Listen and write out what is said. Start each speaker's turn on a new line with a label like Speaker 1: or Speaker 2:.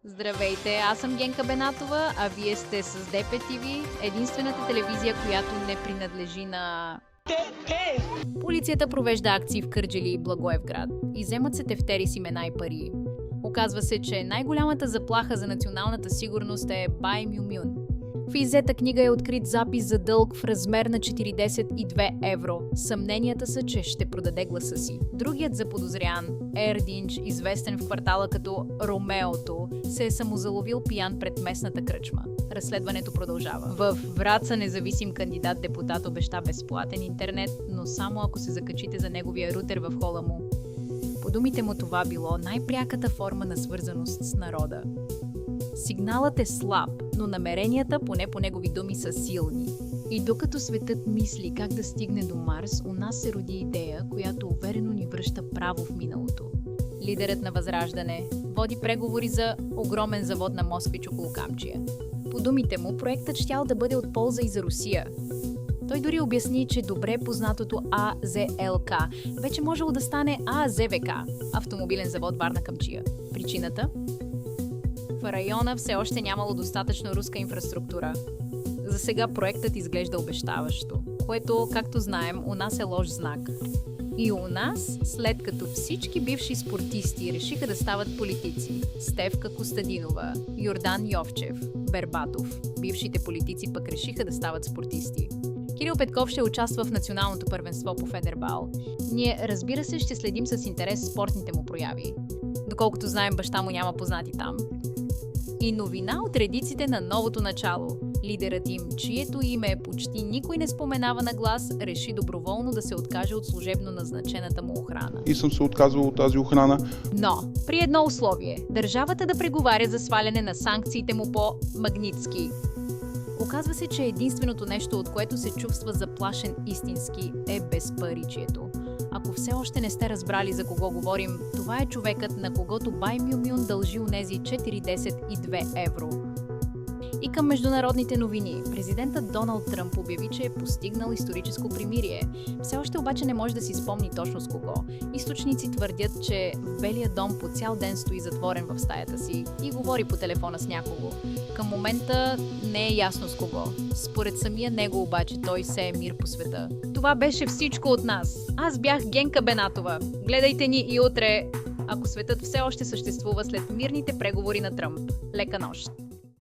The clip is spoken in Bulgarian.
Speaker 1: Здравейте, аз съм Генка Бенатова, а вие сте с DPTV, единствената телевизия, която не принадлежи на... Полицията провежда акции в Кърджали и Благоевград. Изземат се тефтери с имена и пари. Оказва се, че най-голямата заплаха за националната сигурност е Бай Мюмюн. В иззета книга е открит запис за дълг в размер на 42 евро. Съмненията са, че ще продаде гласа си. Другият заподозрян, Ердинч, известен в квартала като Ромеото, се е самозаловил пиян пред местната кръчма. Разследването продължава. В Враца независим кандидат-депутат обеща безплатен интернет, но само ако се закачите за неговия рутер в хола му. По думите му това било най-пряката форма на свързаност с народа. Сигналът е слаб, но намеренията, поне по негови думи, са силни. И докато светът мисли как да стигне до Марс, у нас се роди идея, която уверено ни връща право в миналото. Лидерът на Възраждане води преговори за огромен завод на Москвич около Камчия. По думите му, проектът щял да бъде от полза и за Русия. Той дори обясни, че добре познатото АЗЛК вече можело да стане АЗВК – автомобилен завод Варна-Камчия. Причината? В района все още нямало достатъчно руска инфраструктура. За сега проектът изглежда обещаващо, което, както знаем, у нас е лош знак. И у нас, след като всички бивши спортисти решиха да стават политици – Стефка Костадинова, Йордан Йовчев, Бербатов, бившите политици пък решиха да стават спортисти. Кирил Петков ще участва в националното първенство по федербал. Ние, разбира се, ще следим с интерес спортните му прояви. Доколкото знаем, баща му няма познати там. И новина от редиците на новото начало. Лидерът им, чието име почти никой не споменава на глас, реши доброволно да се откаже от служебно назначената му охрана.
Speaker 2: И съм се отказвал от тази охрана.
Speaker 1: Но, при едно условие – държавата да преговаря за сваляне на санкциите му по Магнитски. Оказва се, че единственото нещо, от което се чувства заплашен истински, е безпаричието. Ако все още не сте разбрали за кого говорим, това е човекът, на когото Бай Мюмюн дължи онези 42 евро. И към международните новини. Президентът Доналд Тръмп обяви, че е постигнал историческо примирие. Все още обаче не може да си спомни точно с кого. Източници твърдят, че в Белия дом по цял ден стои затворен в стаята си и говори по телефона с някого. Към момента не е ясно с кого. Според самия него обаче той се е мир по света. Това беше всичко от нас. Аз бях Генка Бенатова. Гледайте ни и утре, ако светът все още съществува след мирните преговори на Тръмп. Лека нощ!